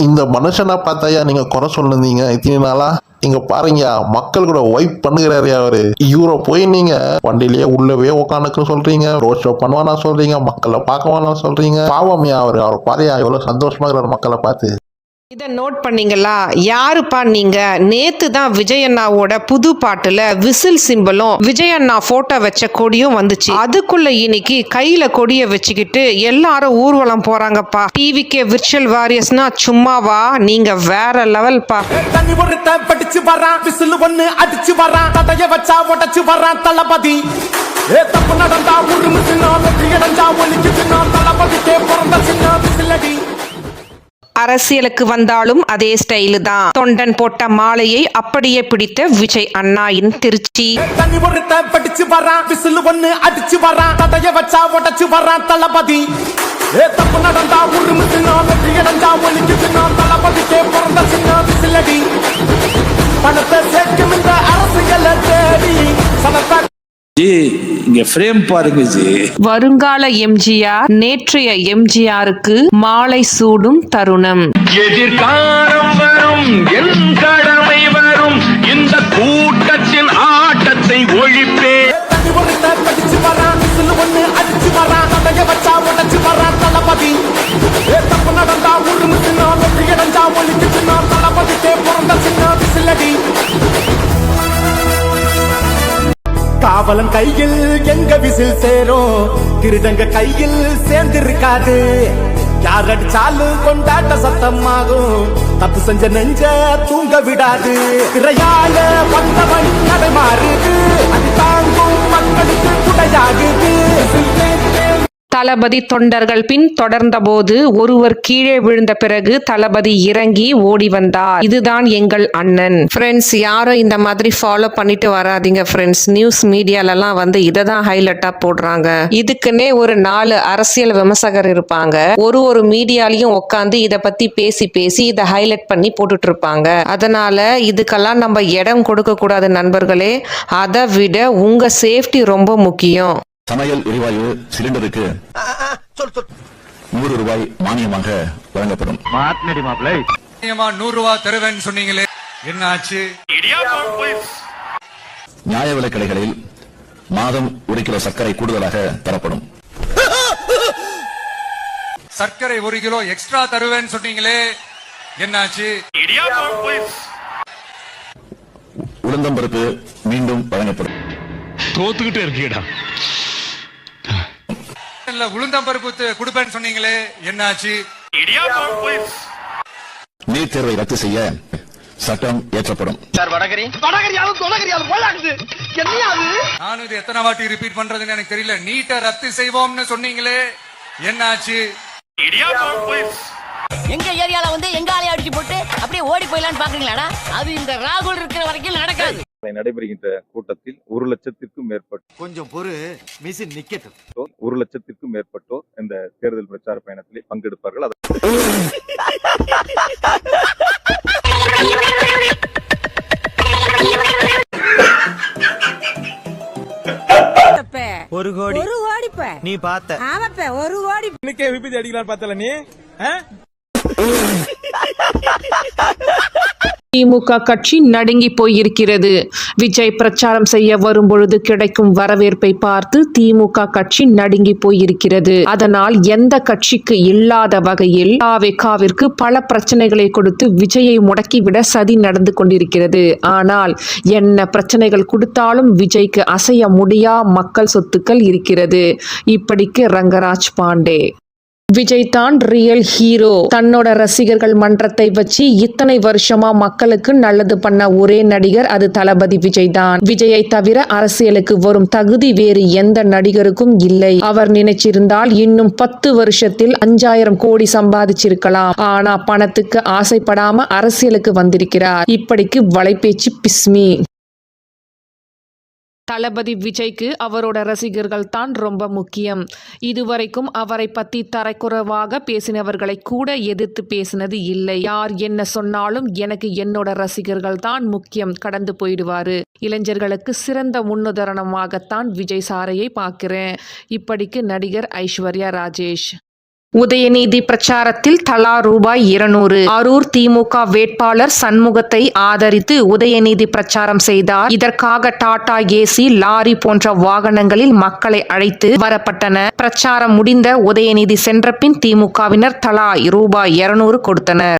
இந்த மனுஷனை பார்த்தாயா நீங்க குறை சொல்லுந்தீங்க இத்தனை நாளா? இங்க பாருங்க, மக்கள் கூட ஒய்ப் பண்ணுகிறாரு அவரு. இவரை போய் நீங்க வண்டியிலேயே உள்ளவே உட்காந்துக்கு சொல்றீங்க, ரோட் ஷோ பண்ணுவானா சொல்றீங்க, மக்களை பார்க்கவானா சொல்றீங்க. பாவமையா அவர் பாருயா எவ்வளவு சந்தோஷமா இருக்கிற மக்களை பார்த்து. இதை நோட் பண்ணீங்களா? யாருப்பா நீங்க? நேத்து தான் விஜய் அண்ணாவோட புது பாட்டுல விசில் சிம்பலும் விஜய் அண்ணா போட்டோ வச்ச கொடியும் வந்துச்சு. அதுக்குள்ள இன்னைக்கு கையில கொடிய வச்சுக்கிட்டு எல்லாரும் ஊர்வலம் போறாங்கப்பா. டிவிக்கே விர்ச்சுவல் வாரியர்ஸ்னா சும்மாவா? நீங்க வேற லெவல் பா. தண்ணி ஒருத்த படிச்சு வரான், விசில் ஒண்ணு அடிச்சு வரான், தடைய வச்சா உடச்சு வரான் தளபதி. தப்பு நடந்தா உருமு சின்ன, வெற்றி அடைஞ்சா ஒலிக்கு சின்ன, தளபதிக்கே பிறந்த சின்ன விசிலடி. அரசியலுக்கு வந்தாலும் அதே ஸ்டைலு தான். தொண்டன் போட்ட மாலையை அப்படியே பிடித்த விஜய் அண்ணாயின் திருச்சி. தண்ணி ஒருத்த படிச்சு வரான், விசில் ஒண்ணு அடிச்சு வரான், தடைய வச்சா உடச்சு வரான் தளபதி. தப்பு நடந்தா உருமு சின்ன, வெற்றி அடைஞ்சா ஒலிக்கு சின்ன, தளபதிக்கே பிறந்த சின்ன விசிலடி. பணத்தை சேர்க்கும் இந்த அரசியலை தேடி சனத்தை இங்க ஃப்ரேம் பாருங்க ஜி. வருங்கால எம்ஜிஆர் நேற்றைய எம்ஜிஆருக்கு மாலை சூடும் தருணம். எதிர்காலம் வரும், என் கடமை வரும், இந்த கூட்டத்தின் ஆட்டத்தை ஒழிப்பே. தண்ணி ஒருத்த படிச்சு வரான், விசில் ஒண்ணு அடிச்சு வரான், தடைய வச்சா உடச்சு வரான் தளபதி. தப்பு நடந்தா உருமு சின்ன, வெற்றி அடைஞ்சா ஒலிக்கு சின்ன, தளபதிக்கே பிறந்த சின்ன விசிலடி. காவலன் கையில் எங்க விசில் சேரும், திருடங்க கையில் சேர்ந்திருக்காது. யார் அடிச்சாலும் கொண்டாட்ட சத்தமாகும், தப்பு செஞ்ச நெஞ்ச தூங்க விடாது. திரையால வந்தவன் நடை மாறுது, அது தாங்கும் மக்களுக்கு குடையாகுது. தளபதி தொண்டர்கள் பின் தொடர்ந்த போது ஒருவர் கீழே விழுந்த பிறகு தளபதி இறங்கி ஓடி வந்தார். இதுதான் எங்கள் அண்ணன். ஃப்ரெண்ட்ஸ், யாரும் இந்த மாதிரி ஃபாலோ பண்ணிட்டு வராதிங்க ஃப்ரெண்ட்ஸ். நியூஸ் மீடியாலலாம் வந்து இதை தான் ஹைலைட்டா போடுறாங்க. இதுக்குன்னே ஒரு 4 அரசியல் விமர்சகர் இருப்பாங்க. ஒரு மீடியாலையும் உட்காந்து இதை பத்தி பேசி இதை ஹைலைட் பண்ணி போட்டுட்டு இருப்பாங்க. அதனால இதுக்கெல்லாம் நம்ம இடம் கொடுக்க கூடாது நண்பர்களே. அதை விட உங்க சேஃப்டி ரொம்ப முக்கியம். சமையல் எரிவாயு சிலிண்டருக்கு 100 ரூபாய் மானியமாக வழங்கப்படும். 100 ரூபாய் தருவேன்னு சொன்னீங்களே, என்ன ஆச்சு? நியாய விலைக் கடைகளில் மாதம் 1 கிலோ சர்க்கரை கூடுதலாக தரப்படும். சர்க்கரை 1 கிலோ எக்ஸ்ட்ரா தருவேன்னு சொன்னீங்களே, என்னாச்சு? உளுந்தம்பருப்பு மீண்டும் வழங்கப்படும். தோத்துக்கிட்டே இருக்கீடா. உளுந்தம்பருப்பு கொடுப்பேன்னு சொன்னீங்களே, என்னாச்சு? நீட் தேர்வை ரத்து செய்ய சட்டம் ஏற்றப்படும். நானும் இது எத்தனை வாட்டி ரிப்பீட் பண்றதுன்னு எனக்கு தெரியல. நீட்டை ரத்து செய்வோம்னு சொன்னீங்களே, என்னாச்சு? எங்க ஏரியால வந்து எங்க ஆளைய அடிச்சு போட்டு அப்படியே ஓடி போயிடலான்னு பாக்குறீங்களாடா? அது இந்த ராகுல் இருக்கிற வரைக்கும் நடக்காது. நடைபெறுகின்ற கூட்டத்தில் 1 லட்சத்திற்கும் மேற்பட்டோர், கொஞ்சம் பொறு, மிஷின் நிக்கட்டும். 1 லட்சத்திற்கும் மேற்பட்டோர் இந்த தேர்தல் பிரச்சார பயணத்திலே பங்கெடுப்பார்கள். ஒரு கோடி நீ பார்த்த? ஆமாப்ப, 1 கோடி விபத்து அடிக்கலாம் பார்த்தல நீ. திமுக கட்சி நடுங்கி போயிருக்கிறது. விஜய் பிரச்சாரம் செய்ய வரும்பொழுது கிடைக்கும் வரவேற்பை பார்த்து திமுக கட்சி நடுங்கி போயிருக்கிறது. அதனால் எந்த கட்சிக்கு இல்லாத வகையில் தாவேகாவிற்கு பல பிரச்சனைகளை கொடுத்து விஜயை முடக்கிவிட சதி நடந்து கொண்டிருக்கிறது. ஆனால் என்ன பிரச்சனைகள் கொடுத்தாலும் விஜய்க்கு அசைய முடியா மக்கள் சொத்துக்கள் இருக்கிறது. இப்படிக்கு ரங்கராஜ் பாண்டே. விஜய் தான் ரியல் ஹீரோ. தன்னோட ரசிகர்கள் மன்றத்தை வச்சு இத்தனை வருஷமா மக்களுக்கு நல்லது பண்ண ஒரே நடிகர் அது தளபதி விஜய் தான். விஜயை தவிர அரசியலுக்கு வரும் தகுதி வேறு எந்த நடிகருக்கும் இல்லை. அவர் நினைச்சிருந்தால் இன்னும் 10 வருஷத்தில் 5000 கோடி சம்பாதிச்சிருக்கலாம். ஆனா பணத்துக்கு ஆசைப்படாம அரசியலுக்கு வந்திருக்கிறார். இப்படிக்கு வலைபேச்சு பிஸ்மி. தளபதி விஜய்க்கு அவரோட ரசிகர்கள் தான் ரொம்ப முக்கியம். இதுவரைக்கும் அவரை பத்தி தரக்குறைவாக பேசினவர்களை கூட எதிர்த்து பேசினது இல்லை. யார் என்ன சொன்னாலும் எனக்கு என்னோட ரசிகர்கள் தான் முக்கியம், கடந்து போயிடுவாரு. இளைஞர்களுக்கு சிறந்த முன்னுதாரணமாகத்தான் விஜய் சாரையை பார்க்கிறேன். இப்படிக்கு நடிகர் ஐஸ்வர்யா ராஜேஷ். உதயநிதி பிரச்சாரத்தில் தலா ரூபாய் 200. அரூர் திமுக வேட்பாளர் சண்முகத்தை ஆதரித்து உதயநிதி பிரச்சாரம் செய்தார். இதற்காக டாடா ஏசி, லாரி போன்ற வாகனங்களில் மக்களை அழைத்து வரப்பட்டன. பிரச்சாரம் முடிந்த உதயநிதி சென்ற பின் திமுகவினர் தலா ரூபாய் 200 கொடுத்தனர்.